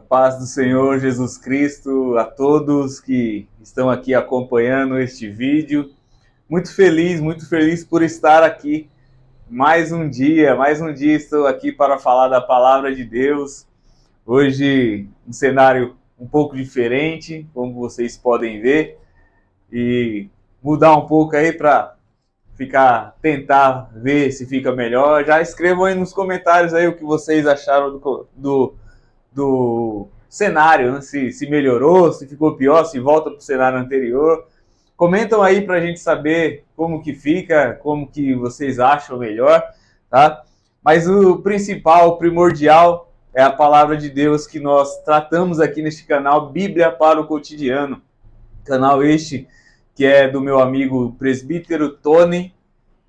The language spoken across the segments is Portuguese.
paz do Senhor Jesus Cristo a todos que estão aqui acompanhando este vídeo. Muito feliz por estar aqui mais um dia estou aqui para falar da palavra de Deus. Hoje um cenário um pouco diferente, como vocês podem ver, e mudar um pouco aí para tentar ver se fica melhor. Já escrevam aí nos comentários aí o que vocês acharam do cenário, né? Se melhorou, se ficou pior, se volta para o cenário anterior. Comentam aí para a gente saber como que fica, como que vocês acham melhor, tá? Mas o principal, o primordial, é a palavra de Deus que nós tratamos aqui neste canal, Bíblia para o Cotidiano. Canal este que é do meu amigo presbítero Tony.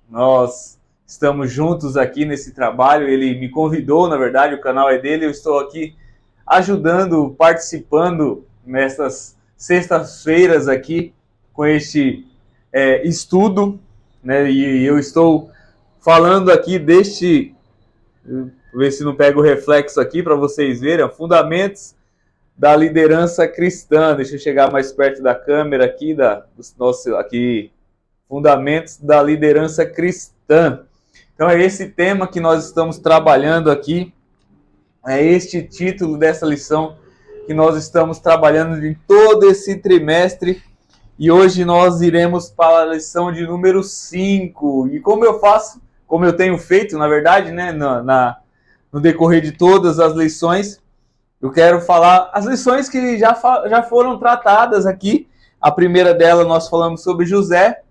Nós estamos juntos aqui nesse trabalho. Ele me convidou, na verdade, o canal é dele. Eu estou aqui ajudando, participando nessas sextas-feiras aqui com este estudo, né? E eu estou falando aqui deste, vou ver se não pega o reflexo aqui para vocês verem, fundamentos da liderança cristã. Deixa eu chegar mais perto da câmera aqui, aqui, fundamentos da liderança cristã. Então é esse tema que nós estamos trabalhando aqui, é este título dessa lição que nós estamos trabalhando em todo esse trimestre, e hoje nós iremos para a lição de número 5, e como eu tenho feito, na verdade, né, no decorrer de todas as lições, eu quero falar as lições que já foram tratadas aqui. A primeira dela nós falamos sobre José,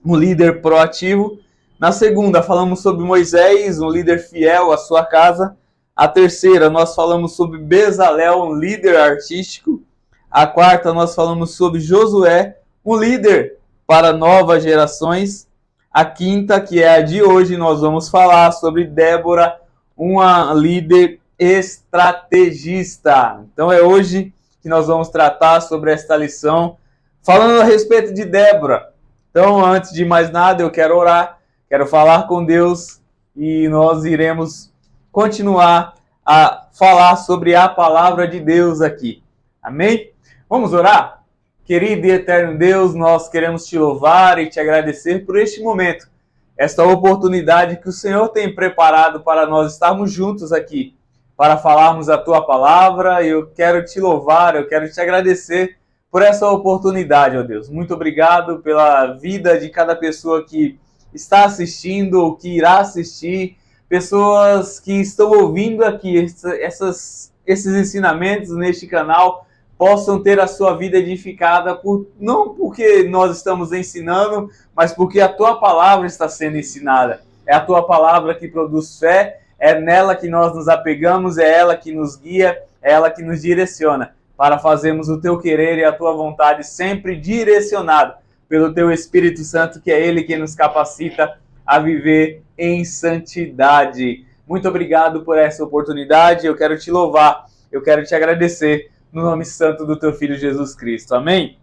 um líder proativo. Na segunda falamos sobre Moisés, um líder fiel à sua casa. A terceira nós falamos sobre Bezalel, um líder artístico. A quarta nós falamos sobre Josué, um líder para novas gerações. A quinta, que é a de hoje, nós vamos falar sobre Débora, uma líder estrategista. Então é hoje que nós vamos tratar sobre esta lição, falando a respeito de Débora. Então, antes de mais nada, eu quero orar, quero falar com Deus, e nós iremos continuar a falar sobre a palavra de Deus aqui. Amém? Vamos orar? Querido e eterno Deus, nós queremos te louvar e te agradecer por este momento, esta oportunidade que o Senhor tem preparado para nós estarmos juntos aqui, para falarmos a tua palavra. Eu quero te louvar, eu quero te agradecer por essa oportunidade, ó Deus. Muito obrigado pela vida de cada pessoa que está assistindo ou que irá assistir, pessoas que estão ouvindo aqui esses ensinamentos neste canal, possam ter a sua vida edificada, não porque nós estamos ensinando, mas porque a tua palavra está sendo ensinada. É a tua palavra que produz fé, é nela que nós nos apegamos, é ela que nos guia, é ela que nos direciona, para fazermos o teu querer e a tua vontade, sempre direcionado pelo teu Espírito Santo, que é ele que nos capacita a viver em santidade. Muito obrigado por essa oportunidade, eu quero te louvar, eu quero te agradecer, no nome santo do teu Filho Jesus Cristo. Amém?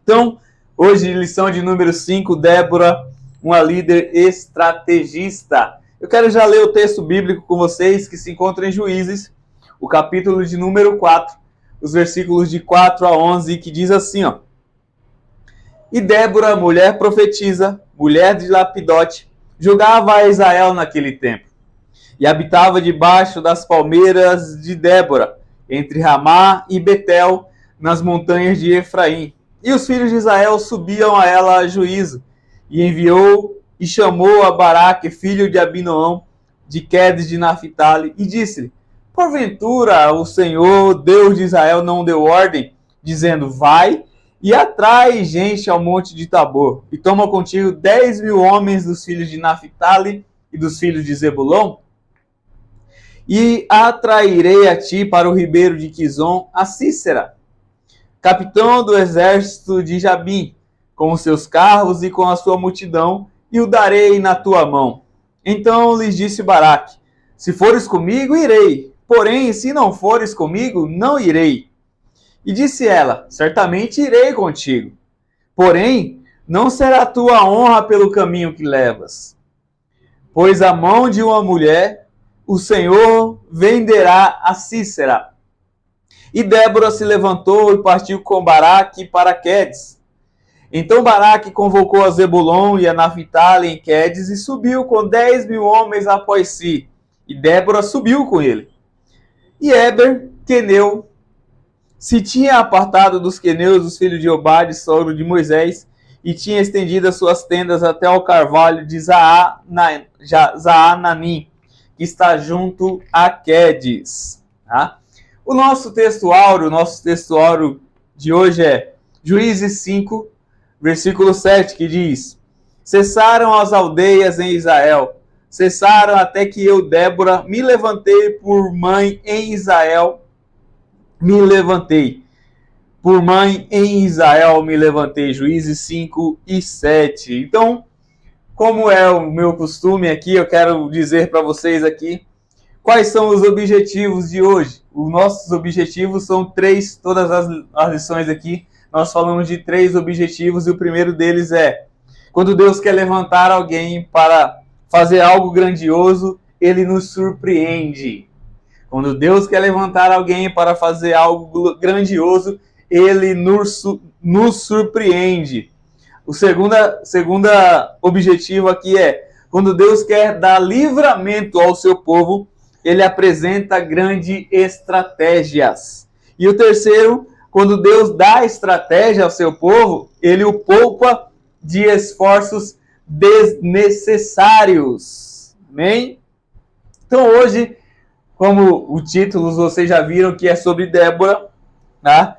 Então, hoje, lição de número 5, Débora, uma líder estrategista. Eu quero já ler o texto bíblico com vocês, que se encontra em Juízes, o capítulo de número 4, os versículos de 4 a 11, que diz assim, ó: E Débora, mulher profetisa, mulher de Lapidote, julgava a Israel naquele tempo, e habitava debaixo das palmeiras de Débora, entre Ramá e Betel, nas montanhas de Efraim. E os filhos de Israel subiam a ela a juízo, e enviou e chamou a Baraque, filho de Abinoão, de Quedes de Naphtali, e disse-lhe: Porventura o Senhor, Deus de Israel, não deu ordem, dizendo: Vai e atrai gente ao monte de Tabor, e toma contigo 10.000 homens dos filhos de Naphtali e dos filhos de Zebulon? E atrairei a ti para o ribeiro de Quizon a Sísera, capitão do exército de Jabim, com os seus carros e com a sua multidão, e o darei na tua mão. Então lhes disse Baraque: Se fores comigo, irei, porém, se não fores comigo, não irei. E disse ela: Certamente irei contigo, porém, não será tua honra pelo caminho que levas, pois a mão de uma mulher o Senhor venderá a Sísera. E Débora se levantou e partiu com Baraque para Quedes. Então Baraque convocou a Zebulon e a Naphtali em Quedes e subiu com 10.000 homens após si. E Débora subiu com ele. E Heber, queneu, se tinha apartado dos queneus os filhos de Obade, sogro de Moisés, e tinha estendido as suas tendas até ao carvalho de Zaananim, que está junto a Quedes. Tá? O nosso texto áureo de hoje é Juízes 5, versículo 7, que diz: cessaram as aldeias em Israel, cessaram até que eu, Débora, me levantei por mãe em Israel, me levantei. Por mãe em Israel me levantei. Juízes 5 e 7. Então, como é o meu costume aqui, eu quero dizer para vocês aqui quais são os objetivos de hoje. Os nossos objetivos são 3, todas as lições aqui, nós falamos de 3 objetivos e o primeiro deles é: quando Deus quer levantar alguém para fazer algo grandioso, Ele nos surpreende. Quando Deus quer levantar alguém para fazer algo grandioso, Ele nos surpreende. O segundo objetivo aqui é: quando Deus quer dar livramento ao seu povo, Ele apresenta grandes estratégias. E o terceiro, quando Deus dá estratégia ao seu povo, Ele o poupa de esforços desnecessários. Amém? Então hoje, como o título vocês já viram que é sobre Débora, tá?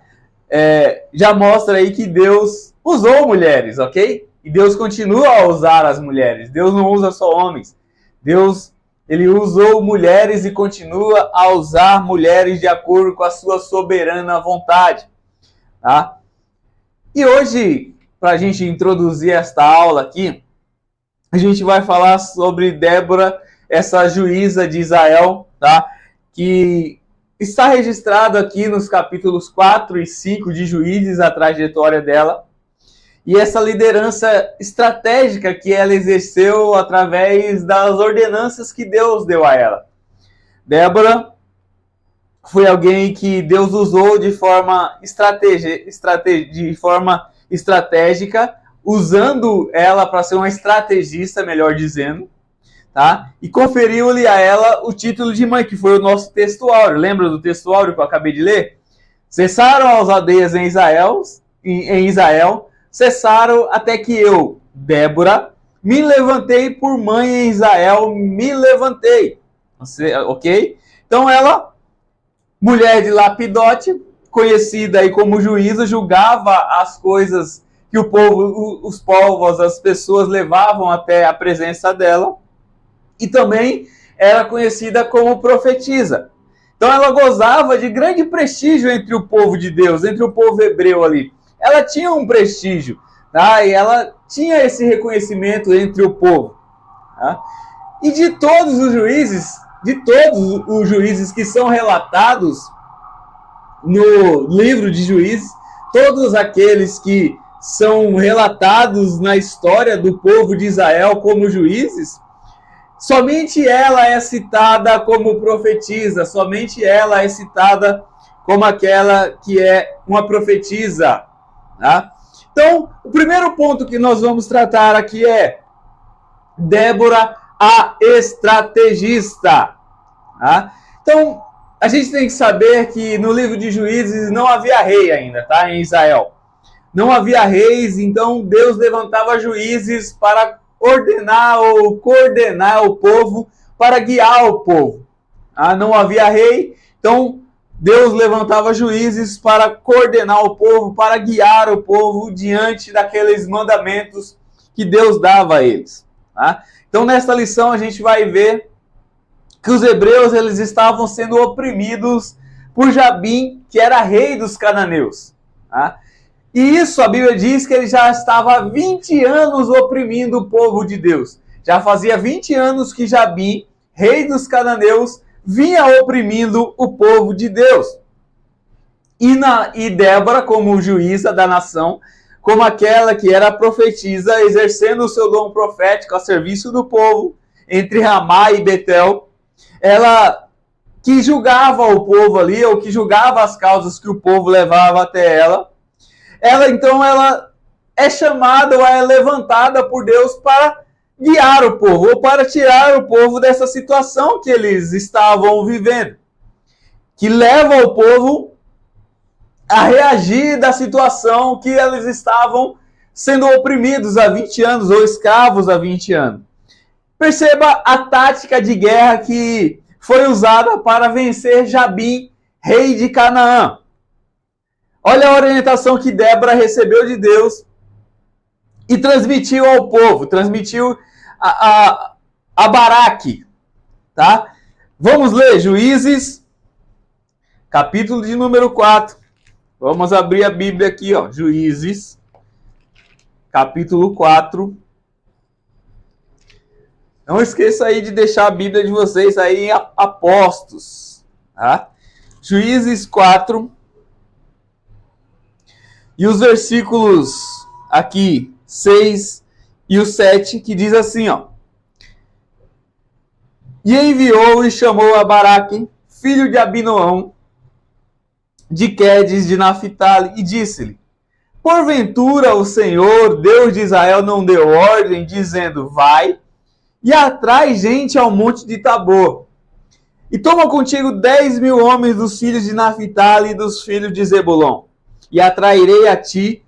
Já mostra aí que Deus usou mulheres, ok? E Deus continua a usar as mulheres. Deus não usa só homens. Deus, Ele usou mulheres e continua a usar mulheres de acordo com a sua soberana vontade. Tá? E hoje, para a gente introduzir esta aula aqui, a gente vai falar sobre Débora, essa juíza de Israel, tá? Que está registrado aqui nos capítulos 4 e 5 de Juízes, a trajetória dela. E essa liderança estratégica que ela exerceu através das ordenanças que Deus deu a ela. Débora foi alguém que Deus usou de forma estratégica, usando ela para ser uma estrategista, melhor dizendo. Tá? E conferiu-lhe a ela o título de mãe, que foi o nosso texto áureo. Lembra do texto áureo que eu acabei de ler? Cessaram as aldeias em Israel, cessaram até que eu, Débora, me levantei por mãe em Israel, me levantei. Ok? Então ela, mulher de Lapidote, conhecida aí como juíza, julgava as coisas que o povo, os povos, as pessoas levavam até a presença dela. E também era conhecida como profetisa. Então ela gozava de grande prestígio entre o povo de Deus, entre o povo hebreu ali. Ela tinha um prestígio, tá? E ela tinha esse reconhecimento entre o povo. Tá? E de todos os juízes que são relatados no livro de Juízes, todos aqueles que são relatados na história do povo de Israel como juízes, somente ela é citada como profetisa, somente ela é citada como aquela que é uma profetisa. Tá? Então, o primeiro ponto que nós vamos tratar aqui é Débora, a estrategista. Tá? Então, a gente tem que saber que no livro de Juízes não havia rei ainda, tá? Em Israel. Não havia reis, então Deus levantava juízes para ordenar ou coordenar o povo, para guiar o povo. Não havia rei, então Deus levantava juízes para coordenar o povo, para guiar o povo diante daqueles mandamentos que Deus dava a eles. Tá? Então nesta lição a gente vai ver que os hebreus eles estavam sendo oprimidos por Jabim, que era rei dos cananeus. Tá? E isso, a Bíblia diz que ele já estava há 20 anos oprimindo o povo de Deus. Já fazia 20 anos que Jabim, rei dos cananeus, vinha oprimindo o povo de Deus. E Débora, como juíza da nação, como aquela que era profetisa, exercendo o seu dom profético a serviço do povo, entre Ramá e Betel, ela que julgava o povo ali, ou que julgava as causas que o povo levava até ela, ela é chamada ou é levantada por Deus para guiar o povo, ou para tirar o povo dessa situação que eles estavam vivendo, que leva o povo a reagir da situação que eles estavam sendo oprimidos há 20 anos, ou escravos há 20 anos. Perceba a tática de guerra que foi usada para vencer Jabim, rei de Canaã. Olha a orientação que Débora recebeu de Deus e transmitiu ao povo, transmitiu a Baraque. Tá? Vamos ler Juízes, capítulo de número 4. Vamos abrir a Bíblia aqui, ó. Juízes, capítulo 4. Não esqueça aí de deixar a Bíblia de vocês aí em apostos. Tá? Juízes 4. E os versículos aqui, 6 e o 7, que diz assim, ó. E enviou e chamou a Baraque, filho de Abinoão, de Quedes de Naphtali, e disse-lhe: porventura o Senhor, Deus de Israel, não deu ordem, dizendo, vai e atrai gente ao monte de Tabor, e toma contigo 10.000 homens dos filhos de Naphtali e dos filhos de Zebulon, e atrairei a ti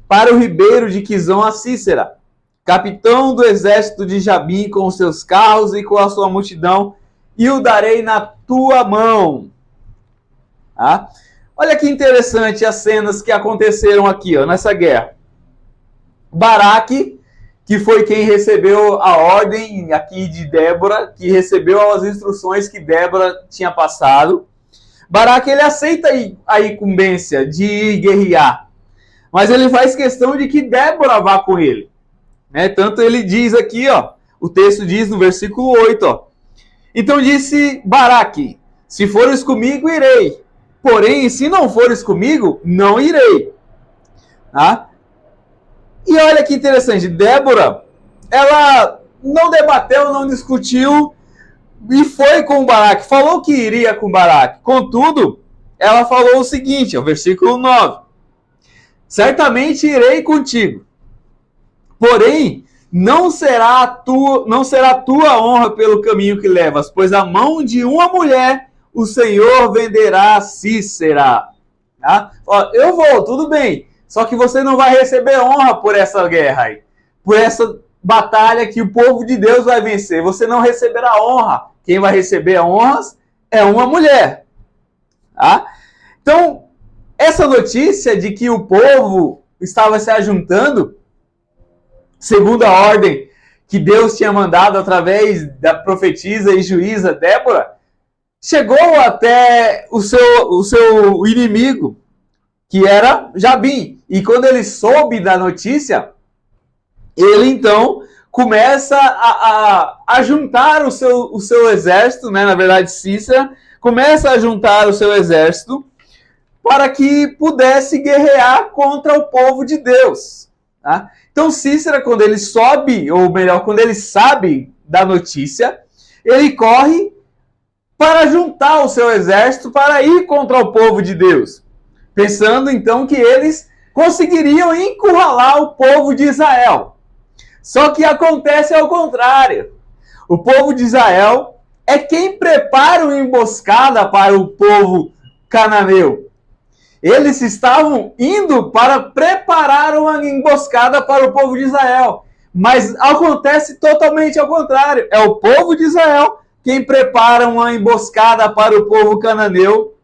para o ribeiro de Quizon a Sísera, capitão do exército de Jabim, com os seus carros e com a sua multidão, e o darei na tua mão. Tá? Olha que interessante as cenas que aconteceram aqui, ó, nessa guerra. Baraque, que foi quem recebeu a ordem aqui de Débora, que recebeu as instruções que Débora tinha passado. Baraque, ele aceita a incumbência de guerrear, mas ele faz questão de que Débora vá com ele. Né? Tanto ele diz aqui, ó, o texto diz no versículo 8, ó. Então disse Baraque, se fores comigo, irei. Porém, se não fores comigo, não irei. Tá? E olha que interessante, Débora, ela não debateu, não discutiu e foi com Baraque. Falou que iria com Baraque. Contudo, ela falou o seguinte, ó, versículo 9. Certamente irei contigo. Porém, não será tua honra pelo caminho que levas, pois a mão de uma mulher o Senhor venderá a Sísera. Tá? Ó, eu vou, tudo bem. Só que você não vai receber honra por essa guerra aí. Por essa batalha que o povo de Deus vai vencer. Você não receberá honra. Quem vai receber honras é uma mulher. Tá? Então, essa notícia de que o povo estava se ajuntando, segundo a ordem que Deus tinha mandado através da profetisa e juíza Débora, chegou até o seu inimigo, que era Jabim. E quando ele soube da notícia, ele então começa a juntar o seu exército, né? Na verdade, Sísera começa a juntar o seu exército para que pudesse guerrear contra o povo de Deus. Tá? Então, Sísera, quando ele sobe, ou melhor, quando ele sabe da notícia, ele corre para juntar o seu exército para ir contra o povo de Deus, pensando então que eles conseguiriam encurralar o povo de Israel. Só que acontece ao contrário. O povo de Israel é quem prepara uma emboscada para o povo cananeu. Eles estavam indo para preparar uma emboscada para o povo de Israel. Mas acontece totalmente ao contrário. É o povo de Israel quem prepara uma emboscada para o povo cananeu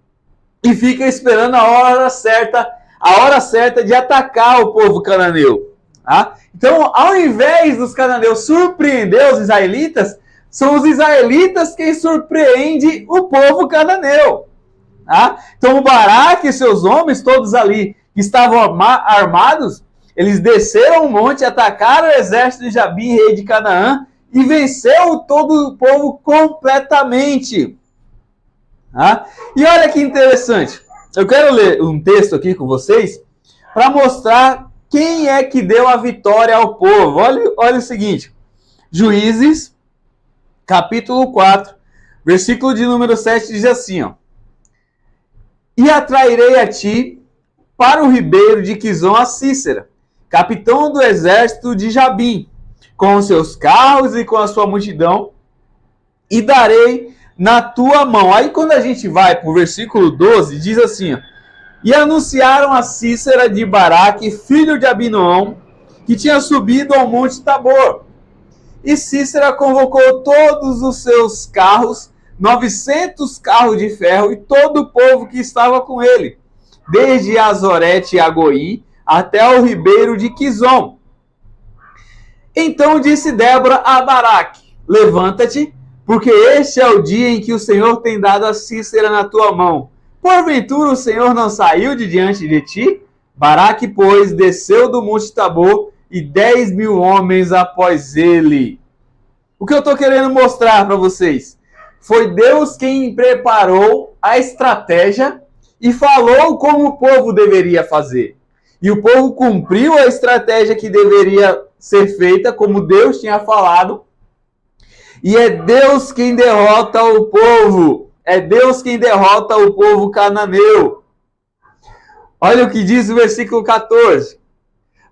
e fica esperando a hora certa de atacar o povo cananeu. Tá? Então, ao invés dos cananeus surpreender os israelitas, são os israelitas quem surpreende o povo cananeu. Tá? Então, o Baraque e seus homens, todos ali que estavam armados, eles desceram o monte, atacaram o exército de Jabim, rei de Canaã, e venceu todo o povo completamente. Tá? E olha que interessante. Eu quero ler um texto aqui com vocês para mostrar quem é que deu a vitória ao povo. Olha o seguinte. Juízes, capítulo 4, Versículo de número 7 diz assim, ó. E atrairei a ti para o ribeiro de Quizon a Sísera, capitão do exército de Jabim, com os seus carros e com a sua multidão, e darei na tua mão. Aí quando a gente vai para o versículo 12, diz assim, ó. E anunciaram a Sísera de Baraque, filho de Abinoão, que tinha subido ao monte Tabor. E Sísera convocou todos os seus carros, 900 carros de ferro, e todo o povo que estava com ele, desde Azorete e Agoim até o ribeiro de Quizon. Então disse Débora a Baraque, levanta-te, porque este é o dia em que o Senhor tem dado a Sísera na tua mão. Porventura o Senhor não saiu de diante de ti? Baraque, pois, desceu do monte Tabor e 10.000 homens após ele. O que eu estou querendo mostrar para vocês? Foi Deus quem preparou a estratégia e falou como o povo deveria fazer. E o povo cumpriu a estratégia que deveria ser feita, como Deus tinha falado. E é Deus quem derrota o povo. É Deus quem derrota o povo cananeu. Olha o que diz o versículo 14.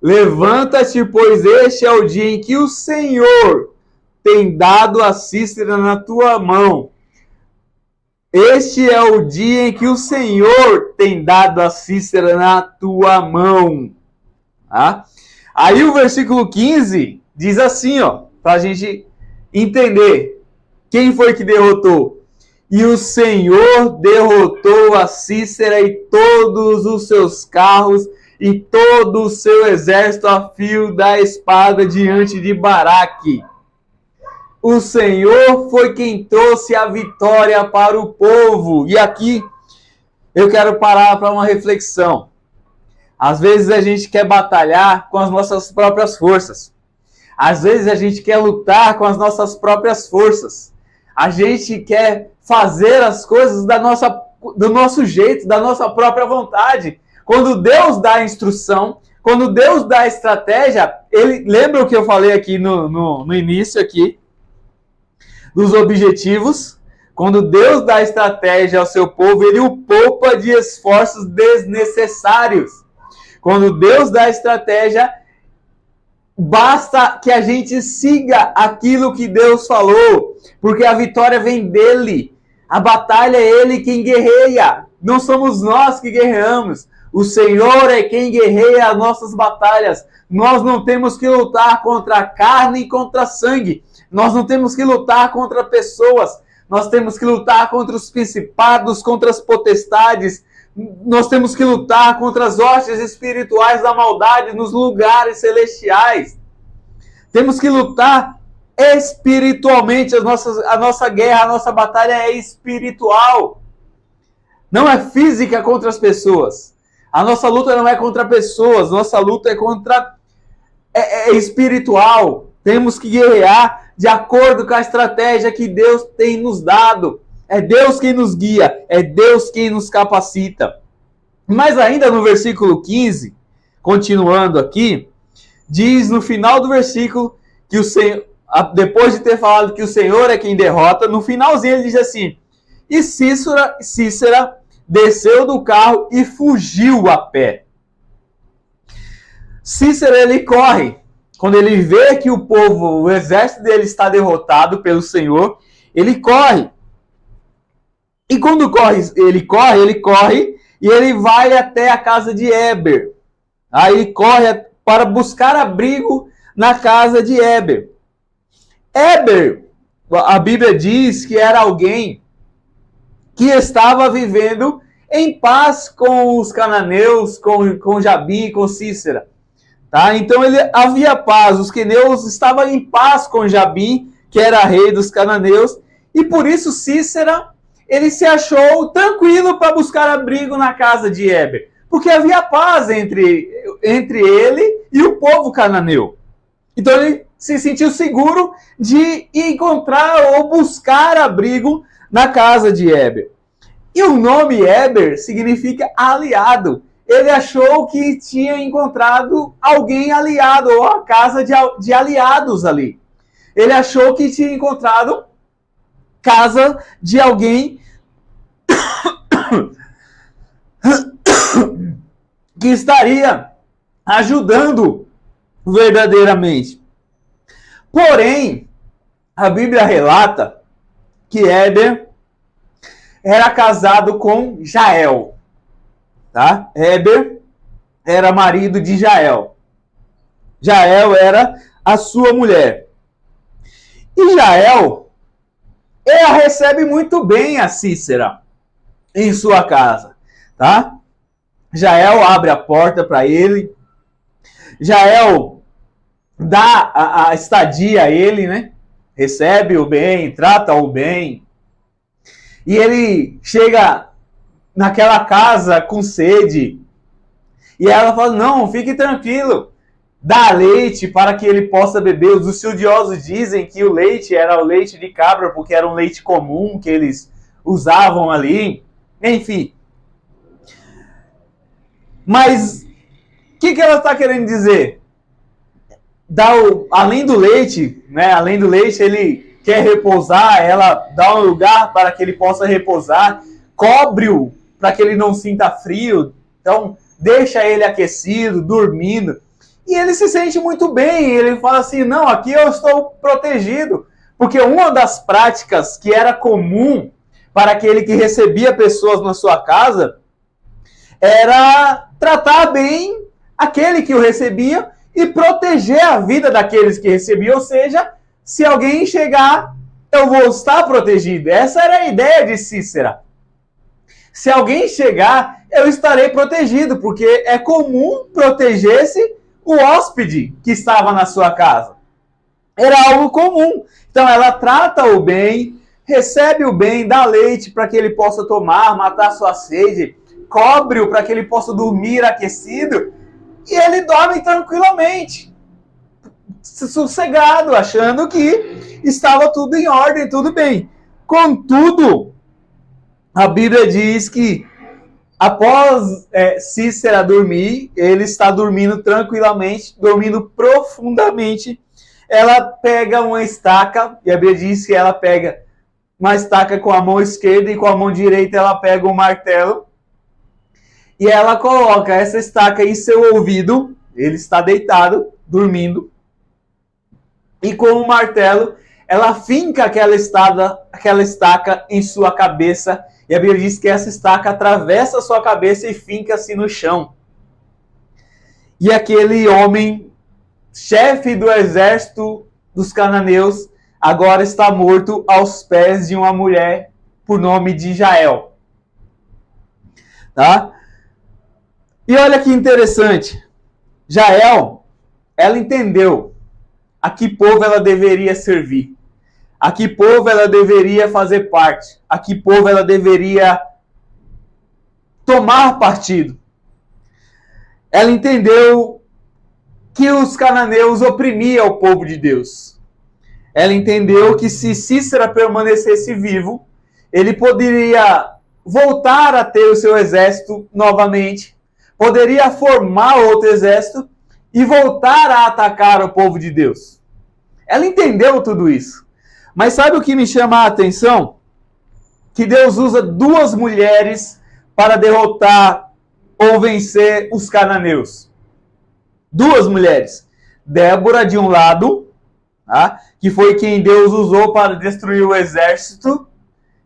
Levanta-te, pois este é o dia em que o Senhor tem dado a Sísera na tua mão. Este é o dia em que o Senhor tem dado a Sísera na tua mão. Tá? Aí o versículo 15 diz assim, ó, para a gente entender quem foi que derrotou. E o Senhor derrotou a Sísera e todos os seus carros e todo o seu exército a fio da espada diante de Baraque. O Senhor foi quem trouxe a vitória para o povo. E aqui eu quero parar para uma reflexão. Às vezes a gente quer batalhar com as nossas próprias forças. Às vezes a gente quer lutar com as nossas próprias forças. A gente quer fazer as coisas do nosso jeito, da nossa própria vontade. Quando Deus dá a instrução, quando Deus dá a estratégia, lembra o que eu falei aqui no início aqui, dos objetivos? Quando Deus dá a estratégia ao seu povo, ele o poupa de esforços desnecessários. Quando Deus dá a estratégia, basta que a gente siga aquilo que Deus falou, porque a vitória vem dele. A batalha é ele quem guerreia. Não somos nós que guerreamos. O Senhor é quem guerreia as nossas batalhas. Nós não temos que lutar contra a carne e contra sangue. Nós não temos que lutar contra pessoas. Nós temos que lutar contra os principados, contra as potestades. Nós temos que lutar contra as hostes espirituais da maldade nos lugares celestiais. Temos que lutar espiritualmente. A nossa guerra, a nossa batalha é espiritual. Não é física contra as pessoas. A nossa luta não é contra pessoas. Nossa luta é espiritual. Temos que guerrear de acordo com a estratégia que Deus tem nos dado. É Deus quem nos guia. É Deus quem nos capacita. Mas ainda no versículo 15, continuando aqui, diz no final do versículo que o Senhor, depois de ter falado que o Senhor é quem derrota, no finalzinho ele diz assim: e Sísera desceu do carro e fugiu a pé. Sísera, ele corre. Quando ele vê que o exército dele está derrotado pelo Senhor, ele corre. E quando ele corre e ele vai até a casa de Éber. Aí ele corre para buscar abrigo na casa de Éber. Éber, a Bíblia diz que era alguém que estava vivendo em paz com os cananeus, com Jabim, com Sísera. Tá? Então havia paz, os queneus estavam em paz com Jabim, que era rei dos cananeus, e por isso Sísera, ele se achou tranquilo para buscar abrigo na casa de Éber, porque havia paz entre ele e o povo cananeu. Então ele se sentiu seguro de encontrar ou buscar abrigo na casa de Éber. E o nome Éber significa aliado. Ele achou que tinha encontrado alguém aliado, ou a casa de aliados ali. Ele achou que tinha encontrado casa de alguém que estaria ajudando verdadeiramente. Porém, a Bíblia relata que Éber era casado com Jael. Tá? Éber era marido de Jael. Jael era a sua mulher. E Jael, ela recebe muito bem a Sísera em sua casa. Tá? Jael abre a porta para ele. Jael dá a estadia a ele, né? Recebe-o bem, trata-o bem. E ele chega naquela casa com sede. E ela fala, não, fique tranquilo. Dá leite para que ele possa beber. Os estudiosos dizem que o leite era o leite de cabra, porque era um leite comum que eles usavam ali. Enfim. Mas o que ela está querendo dizer? Além do leite, né? Além do leite, ele quer repousar, ela dá um lugar para que ele possa repousar, cobre-o para que ele não sinta frio, então deixa ele aquecido, dormindo. E ele se sente muito bem, ele fala assim, não, aqui eu estou protegido. Porque uma das práticas que era comum para aquele que recebia pessoas na sua casa era tratar bem aquele que o recebia e proteger a vida daqueles que recebiam. Ou seja, se alguém chegar, eu vou estar protegido. Essa era a ideia de Sísera. Se alguém chegar, eu estarei protegido, porque é comum proteger-se o hóspede que estava na sua casa. Era algo comum. Então ela trata o bem, recebe o bem, dá leite para que ele possa tomar, matar sua sede, cobre-o para que ele possa dormir aquecido, e ele dorme tranquilamente, sossegado, achando que estava tudo em ordem, tudo bem. Contudo, a Bíblia diz que após Sísera dormir, ele está dormindo tranquilamente, dormindo profundamente. Ela pega uma estaca, e a Bíblia diz que ela pega uma estaca com a mão esquerda e com a mão direita ela pega um martelo. E ela coloca essa estaca em seu ouvido, ele está deitado, dormindo. E com o martelo, ela finca aquela estaca em sua cabeça. E a Bíblia diz que essa estaca atravessa a sua cabeça e finca-se no chão. E aquele homem, chefe do exército dos cananeus, agora está morto aos pés de uma mulher por nome de Jael. Tá? E olha que interessante. Jael, ela entendeu a que povo ela deveria servir. A que povo ela deveria fazer parte. A que povo ela deveria tomar partido. Ela entendeu que os cananeus oprimiam o povo de Deus. Ela entendeu que se Sísera permanecesse vivo, ele poderia voltar a ter o seu exército novamente, poderia formar outro exército e voltar a atacar o povo de Deus. Ela entendeu tudo isso. Mas sabe o que me chama a atenção? Que Deus usa duas mulheres para derrotar ou vencer os cananeus. Duas mulheres. Débora de um lado, tá? Que foi quem Deus usou para destruir o exército.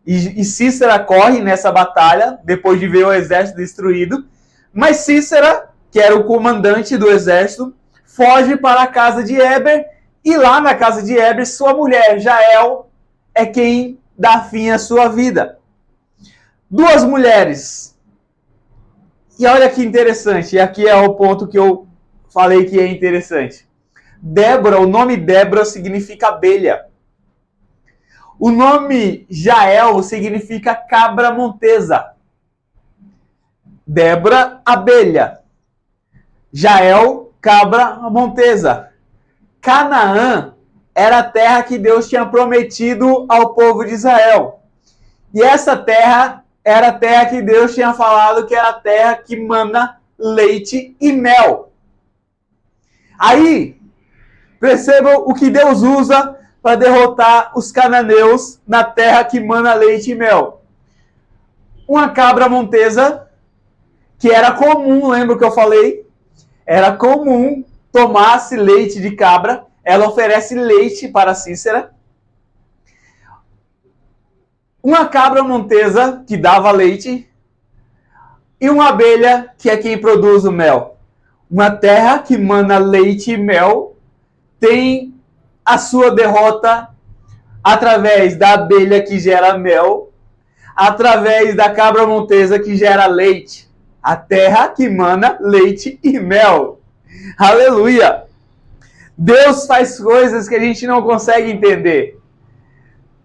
E Sísera corre nessa batalha, depois de ver o exército destruído. Mas Sísera, que era o comandante do exército, foge para a casa de Éber. E lá na casa de Éber, sua mulher, Jael, é quem dá fim à sua vida. Duas mulheres. E olha que interessante, e aqui é o ponto que eu falei que é interessante. Débora, o nome Débora significa abelha. O nome Jael significa cabra montesa. Débora, abelha. Jael, cabra montesa. Canaã era a terra que Deus tinha prometido ao povo de Israel. E essa terra era a terra que Deus tinha falado que era a terra que mana leite e mel. Aí, percebam o que Deus usa para derrotar os cananeus na terra que mana leite e mel? Uma cabra montesa, que era comum, lembra o que eu falei? Era comum tomar-se leite de cabra. Ela oferece leite para Cícera. Uma cabra montesa, que dava leite. E uma abelha, que é quem produz o mel. Uma terra que mana leite e mel tem a sua derrota através da abelha que gera mel, através da cabra montesa que gera leite. A terra que mana leite e mel. Aleluia! Deus faz coisas que a gente não consegue entender.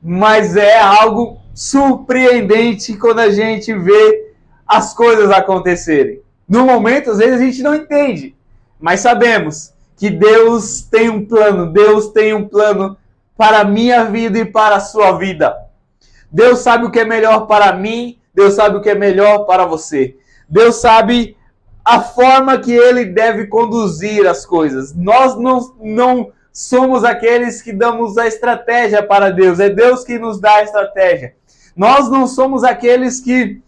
Mas é algo surpreendente quando a gente vê as coisas acontecerem. No momento, às vezes, a gente não entende. Mas sabemos que Deus tem um plano. Deus tem um plano para a minha vida e para a sua vida. Deus sabe o que é melhor para mim. Deus sabe o que é melhor para você. Deus sabe a forma que Ele deve conduzir as coisas. Nós não somos aqueles que damos a estratégia para Deus. É Deus que nos dá a estratégia. Nós não somos aqueles que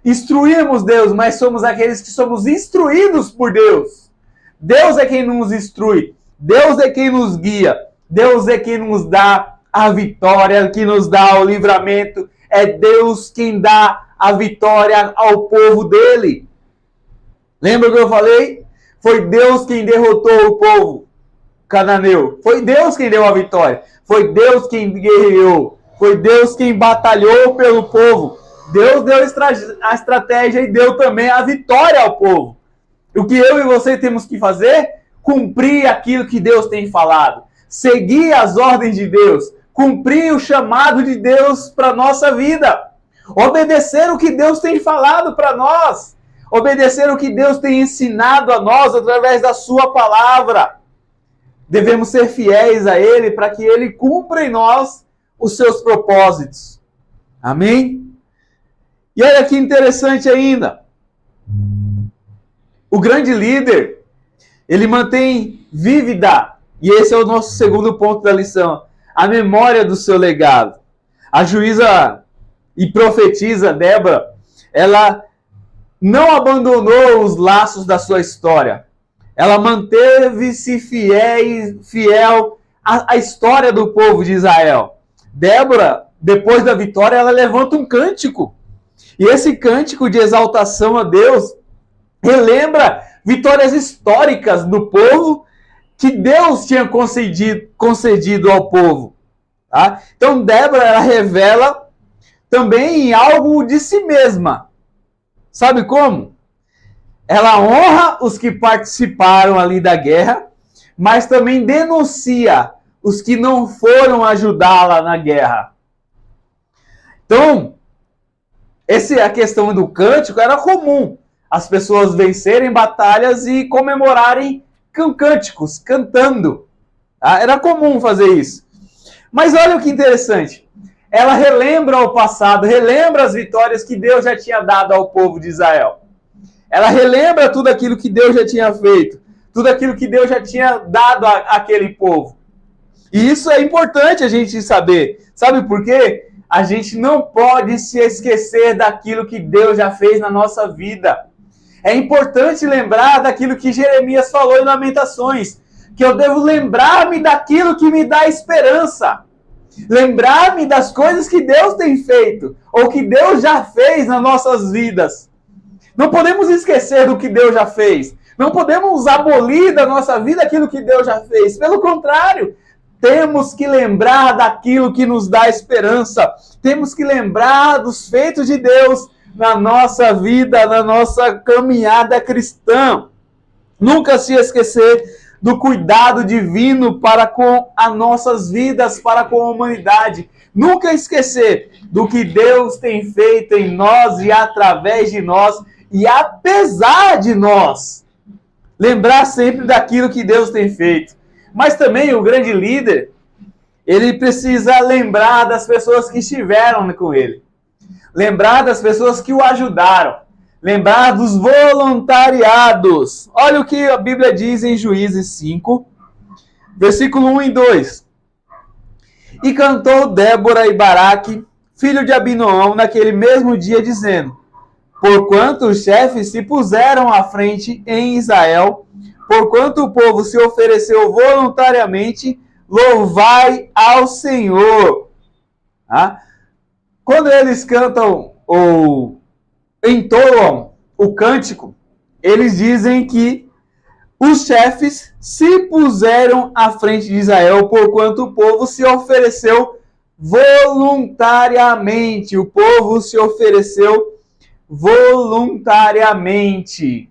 instruímos Deus, mas somos aqueles que somos instruídos por Deus. Deus é quem nos instrui. Deus é quem nos guia. Deus é quem nos dá a vitória, que nos dá o livramento. É Deus quem dá a vitória ao povo dele. Lembra o que eu falei? Foi Deus quem derrotou o povo cananeu. Foi Deus quem deu a vitória. Foi Deus quem guerreou. Foi Deus quem batalhou pelo povo. Deus deu a estratégia e deu também a vitória ao povo. O que eu e você temos que fazer? Cumprir aquilo que Deus tem falado. Seguir as ordens de Deus. Cumprir o chamado de Deus para a nossa vida. Obedecer o que Deus tem falado para nós. Obedecer o que Deus tem ensinado a nós através da sua palavra. Devemos ser fiéis a Ele para que Ele cumpra em nós os seus propósitos. Amém? E olha que interessante ainda. O grande líder, ele mantém vívida, e esse é o nosso segundo ponto da lição, a memória do seu legado. A juíza e profetisa Débora, ela não abandonou os laços da sua história. Ela manteve-se fiel à história do povo de Israel. Débora, depois da vitória, ela levanta um cântico. E esse cântico de exaltação a Deus relembra vitórias históricas do povo que Deus tinha concedido ao povo. Tá? Então, Débora, ela revela também algo de si mesma. Sabe como? Ela honra os que participaram ali da guerra, mas também denuncia os que não foram ajudá-la na guerra. Então, a questão do cântico era comum. As pessoas vencerem batalhas e comemorarem com cânticos, cantando. Tá? Era comum fazer isso. Mas olha o que interessante. Ela relembra o passado, relembra as vitórias que Deus já tinha dado ao povo de Israel. Ela relembra tudo aquilo que Deus já tinha feito, tudo aquilo que Deus já tinha dado àquele povo. E isso é importante a gente saber. Sabe por quê? A gente não pode se esquecer daquilo que Deus já fez na nossa vida. É importante lembrar daquilo que Jeremias falou em Lamentações, que eu devo lembrar-me daquilo que me dá esperança. Lembrar-me das coisas que Deus tem feito, ou que Deus já fez nas nossas vidas. Não podemos esquecer do que Deus já fez. Não podemos abolir da nossa vida aquilo que Deus já fez. Pelo contrário, temos que lembrar daquilo que nos dá esperança. Temos que lembrar dos feitos de Deus na nossa vida, na nossa caminhada cristã. Nunca se esquecer do cuidado divino para com as nossas vidas, para com a humanidade. Nunca esquecer do que Deus tem feito em nós e através de nós e apesar de nós. Lembrar sempre daquilo que Deus tem feito. Mas também o grande líder, ele precisa lembrar das pessoas que estiveram com ele. Lembrar das pessoas que o ajudaram. Lembrar dos voluntariados. Olha o que a Bíblia diz em Juízes 5, versículo 1 e 2. E cantou Débora e Baraque, filho de Abinoão, naquele mesmo dia, dizendo: porquanto os chefes se puseram à frente em Israel, porquanto o povo se ofereceu voluntariamente, louvai ao Senhor. Quando eles cantam ou entoam o cântico, eles dizem que os chefes se puseram à frente de Israel, porquanto o povo se ofereceu voluntariamente. O povo se ofereceu voluntariamente.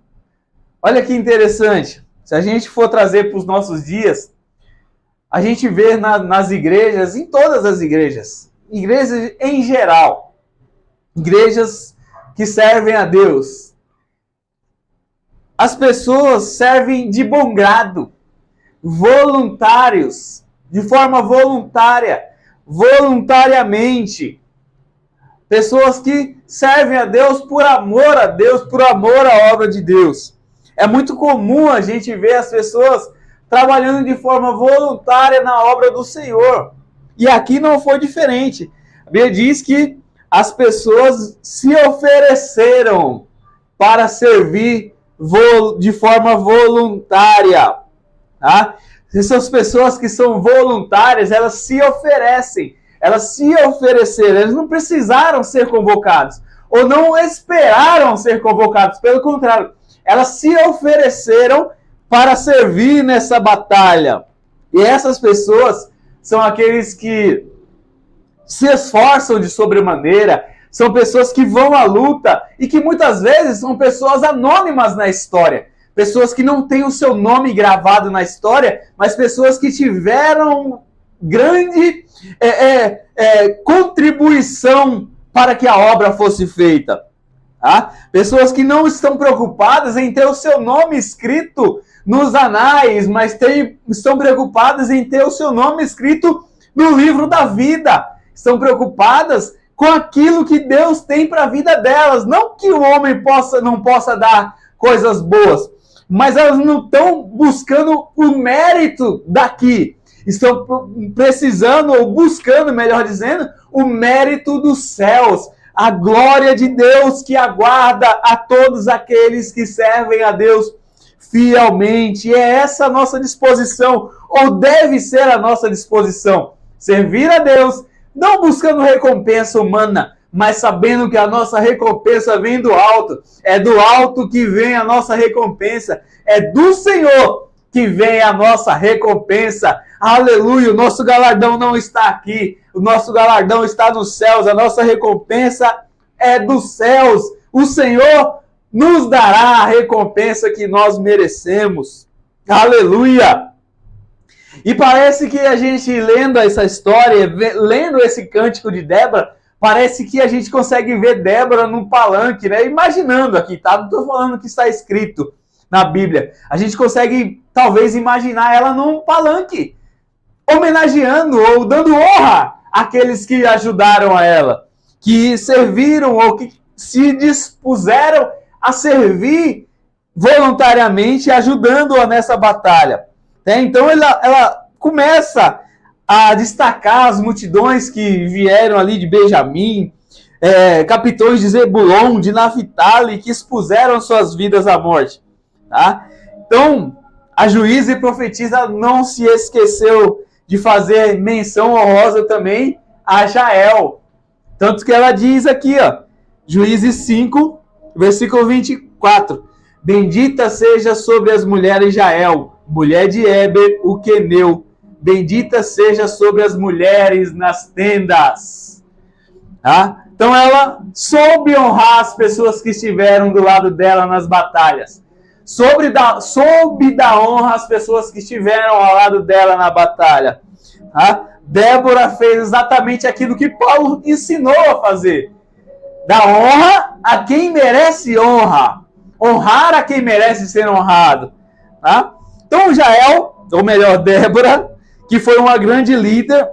Olha que interessante. Se a gente for trazer para os nossos dias, a gente vê nas igrejas, em todas as igrejas em geral, igrejas que servem a Deus, as pessoas servem de bom grado, voluntários, de forma voluntária, voluntariamente. Pessoas que servem a Deus, por amor à obra de Deus. É muito comum a gente ver as pessoas trabalhando de forma voluntária na obra do Senhor. E aqui não foi diferente. A Bíblia diz que as pessoas se ofereceram para servir de forma voluntária. Essas pessoas que são voluntárias, elas se oferecem. Elas se ofereceram, eles não precisaram ser convocados, ou não esperaram ser convocados, pelo contrário, elas se ofereceram para servir nessa batalha. E essas pessoas são aqueles que se esforçam de sobremaneira, são pessoas que vão à luta e que muitas vezes são pessoas anônimas na história. Pessoas que não têm o seu nome gravado na história, mas pessoas que tiveram grande contribuição para que a obra fosse feita. Pessoas que não estão preocupadas em ter o seu nome escrito nos anais, mas estão preocupadas em ter o seu nome escrito no livro da vida. Estão preocupadas com aquilo que Deus tem para a vida delas. Não que o homem não possa dar coisas boas, mas elas não estão buscando o mérito daqui. Estão precisando, ou buscando, melhor dizendo, o mérito dos céus. A glória de Deus que aguarda a todos aqueles que servem a Deus fielmente. E é essa a nossa disposição, ou deve ser a nossa disposição. Servir a Deus, não buscando recompensa humana, mas sabendo que a nossa recompensa vem do alto. É do alto que vem a nossa recompensa. É do Senhor que vem a nossa recompensa. Aleluia, o nosso galardão não está aqui. O nosso galardão está nos céus. A nossa recompensa é dos céus. O Senhor nos dará a recompensa que nós merecemos. Aleluia! E parece que a gente, lendo essa história, lendo esse cântico de Débora, parece que a gente consegue ver Débora num palanque, né? Imaginando aqui, tá? Não estou falando que está escrito na Bíblia. A gente consegue, talvez, imaginar ela num palanque, homenageando ou dando honra àqueles que ajudaram a ela, que serviram ou que se dispuseram a servir voluntariamente, ajudando-a nessa batalha. Então ela começa a destacar as multidões que vieram ali de Benjamim, capitões de Zebulon, de Naphtali, que expuseram suas vidas à morte. Tá? Então, a juíza e profetisa não se esqueceu de fazer menção honrosa também a Jael. Tanto que ela diz aqui, Juízes 5, versículo 24. Bendita seja sobre as mulheres Jael, mulher de Heber, o queneu. Bendita seja sobre as mulheres nas tendas. Então ela soube honrar as pessoas que estiveram do lado dela nas batalhas. Soube dar honra às pessoas que estiveram ao lado dela na batalha. Débora fez exatamente aquilo que Paulo ensinou a fazer. Dar honra a quem merece honra. Honrar a quem merece ser honrado. Então Jael, ou melhor, Débora, que foi uma grande líder,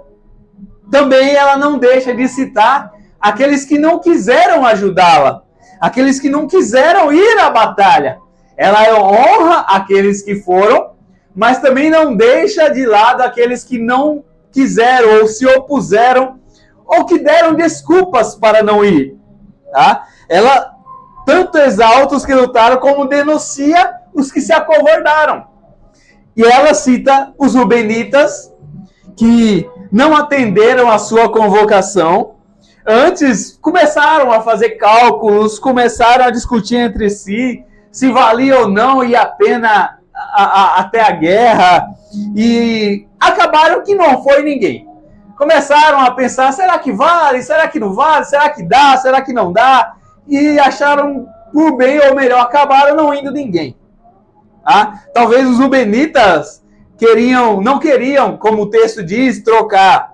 também ela não deixa de citar aqueles que não quiseram ajudá-la. Aqueles que não quiseram ir à batalha. Ela honra aqueles que foram, mas também não deixa de lado aqueles que não quiseram ou se opuseram ou que deram desculpas para não ir. Tá? Ela tanto exalta os que lutaram como denuncia os que se acovardaram. E ela cita os rubenitas que não atenderam a sua convocação. Antes começaram a fazer cálculos, começaram a discutir entre si se valia ou não ir a pena até a guerra, e acabaram que não foi ninguém. Começaram a pensar, será que vale, será que não vale, será que dá, será que não dá, e acharam por bem ou melhor, acabaram não indo ninguém. Tá? Talvez os rubenitas não queriam, como o texto diz, trocar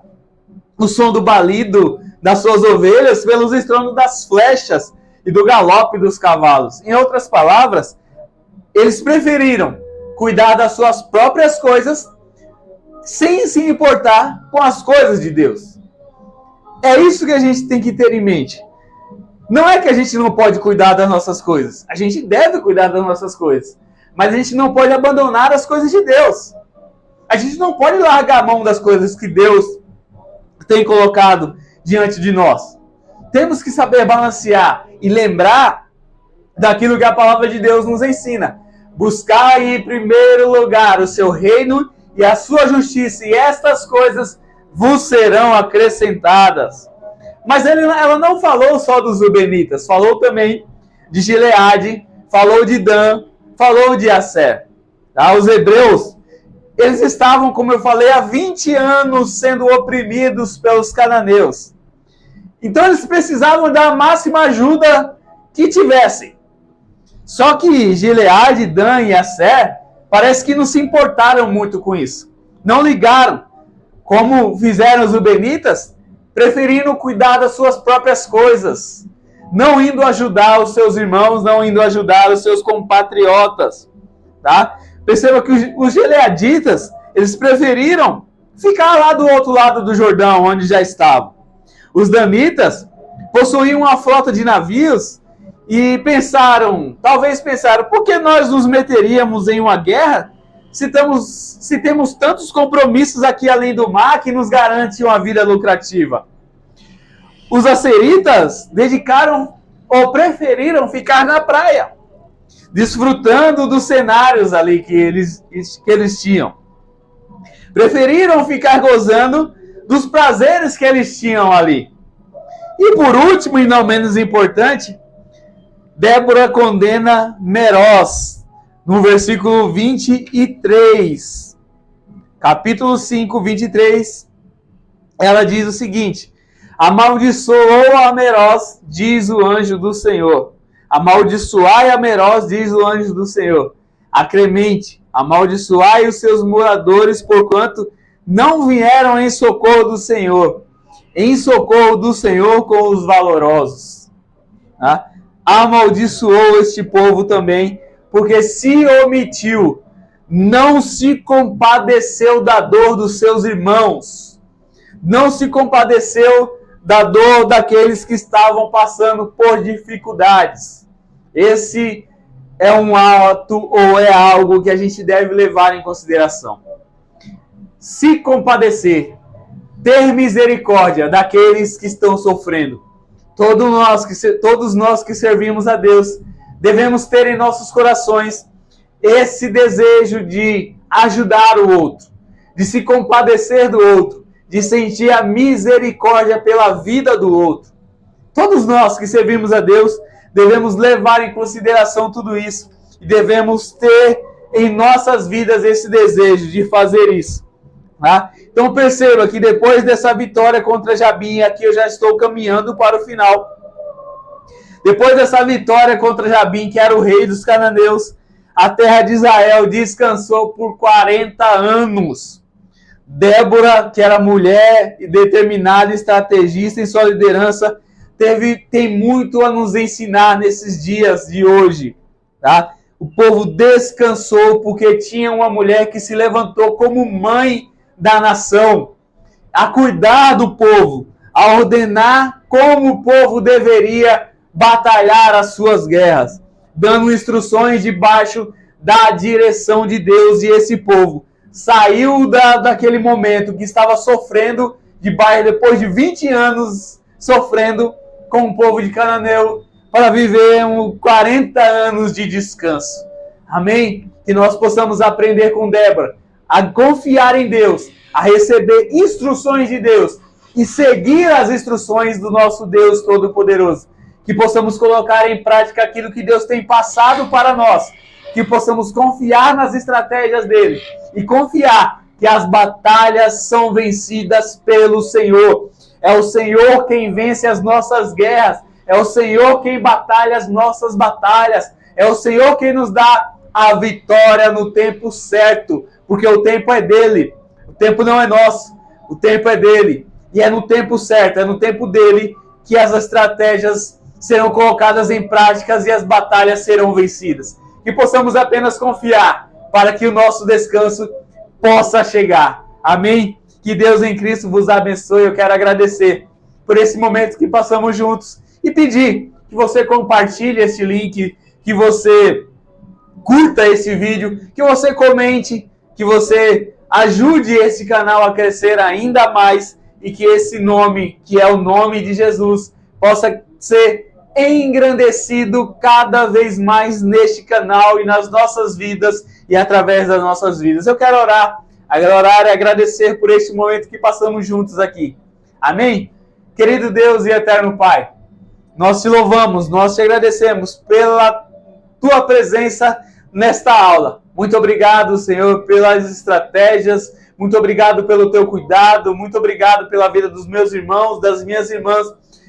o som do balido das suas ovelhas pelos estrondos das flechas e do galope dos cavalos. Em outras palavras, eles preferiram cuidar das suas próprias coisas sem se importar com as coisas de Deus. É isso que a gente tem que ter em mente. Não é que a gente não pode cuidar das nossas coisas. A gente deve cuidar das nossas coisas. Mas a gente não pode abandonar as coisas de Deus. A gente não pode largar a mão das coisas que Deus tem colocado diante de nós. Temos que saber balancear e lembrar daquilo que a palavra de Deus nos ensina. Buscar em primeiro lugar o seu reino e a sua justiça, e estas coisas vos serão acrescentadas. Mas ela não falou só dos rubenitas, falou também de Gileade, falou de Dan, falou de Asser. Tá? Os hebreus, eles estavam, como eu falei, há 20 anos sendo oprimidos pelos cananeus. Então eles precisavam da máxima ajuda que tivessem. Só que Gileade, Dan e Asser, parece que não se importaram muito com isso. Não ligaram, como fizeram os rubenitas, preferindo cuidar das suas próprias coisas, não indo ajudar os seus irmãos, não indo ajudar os seus compatriotas. Tá? Perceba que os gileaditas, eles preferiram ficar lá do outro lado do Jordão, onde já estavam. Os danitas possuíam uma frota de navios e talvez pensaram, por que nós nos meteríamos em uma guerra se temos tantos compromissos aqui além do mar que nos garante uma vida lucrativa? Os asseritas preferiram ficar na praia, desfrutando dos cenários ali que eles tinham. Preferiram ficar gozando dos prazeres que eles tinham ali. E por último, e não menos importante, Débora condena Meroz, no versículo 23. Capítulo 5, 23. Ela diz o seguinte: amaldiçoou a Meroz, diz o anjo do Senhor. Amaldiçoai a Meroz, diz o anjo do Senhor. Acremente, amaldiçoai os seus moradores, porquanto não vieram em socorro do Senhor. Em socorro do Senhor com os valorosos. Tá? Amaldiçoou este povo também, porque se omitiu, não se compadeceu da dor dos seus irmãos, não se compadeceu da dor daqueles que estavam passando por dificuldades. Esse é um ato ou é algo que a gente deve levar em consideração. Se compadecer, ter misericórdia daqueles que estão sofrendo. Todos nós que servimos a Deus devemos ter em nossos corações esse desejo de ajudar o outro, de se compadecer do outro, de sentir a misericórdia pela vida do outro. Todos nós que servimos a Deus devemos levar em consideração tudo isso e devemos ter em nossas vidas esse desejo de fazer isso. Tá? Então perceba que depois dessa vitória contra Jabim, aqui eu já estou caminhando para o final. Depois dessa vitória contra Jabim, que era o rei dos cananeus, a terra de Israel descansou por 40 anos. Débora, que era mulher determinada e estrategista em sua liderança, tem muito a nos ensinar nesses dias de hoje. Tá? O povo descansou porque tinha uma mulher que se levantou como mãe da nação, a cuidar do povo, a ordenar como o povo deveria batalhar as suas guerras, dando instruções debaixo da direção de Deus, e esse povo saiu daquele momento que estava sofrendo depois de 20 anos sofrendo com o povo de Cananeu, para viver 40 anos de descanso. Amém? Que nós possamos aprender com Débora a confiar em Deus, a receber instruções de Deus e seguir as instruções do nosso Deus Todo-Poderoso. Que possamos colocar em prática aquilo que Deus tem passado para nós. Que possamos confiar nas estratégias dele e confiar que as batalhas são vencidas pelo Senhor. É o Senhor quem vence as nossas guerras. É o Senhor quem batalha as nossas batalhas. É o Senhor quem nos dá a vitória no tempo certo. Porque o tempo é dele. O tempo não é nosso. O tempo é dele. E é no tempo certo, é no tempo dele que as estratégias serão colocadas em práticas e as batalhas serão vencidas. Que possamos apenas confiar para que o nosso descanso possa chegar. Amém? Que Deus em Cristo vos abençoe. Eu quero agradecer por esse momento que passamos juntos e pedir que você compartilhe esse link, que você curta esse vídeo, que você comente, que você ajude esse canal a crescer ainda mais e que esse nome, que é o nome de Jesus, possa ser engrandecido cada vez mais neste canal e nas nossas vidas e através das nossas vidas. Eu quero orar e agradecer por este momento que passamos juntos aqui. Amém? Querido Deus e eterno Pai, nós te louvamos, nós te agradecemos pela tua presença nesta aula. Muito obrigado, Senhor, pelas estratégias, muito obrigado pelo teu cuidado, muito obrigado pela vida dos meus irmãos, das minhas irmãs,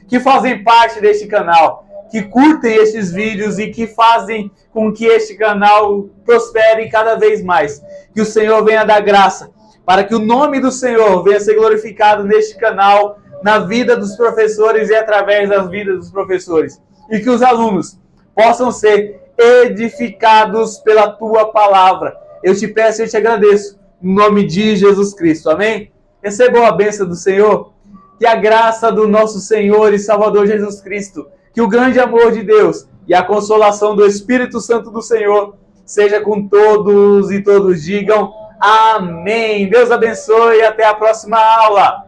que fazem parte deste canal, que curtem estes vídeos e que fazem com que este canal prospere cada vez mais. Que o Senhor venha dar graça, para que o nome do Senhor venha ser glorificado neste canal, na vida dos professores e através das vidas dos professores. E que os alunos possam ser edificados pela tua palavra. Eu te peço e te agradeço, em nome de Jesus Cristo. Amém? Recebam a bênção do Senhor. Que a graça do nosso Senhor e Salvador Jesus Cristo, que o grande amor de Deus e a consolação do Espírito Santo do Senhor seja com todos e todos digam amém. Deus abençoe e até a próxima aula.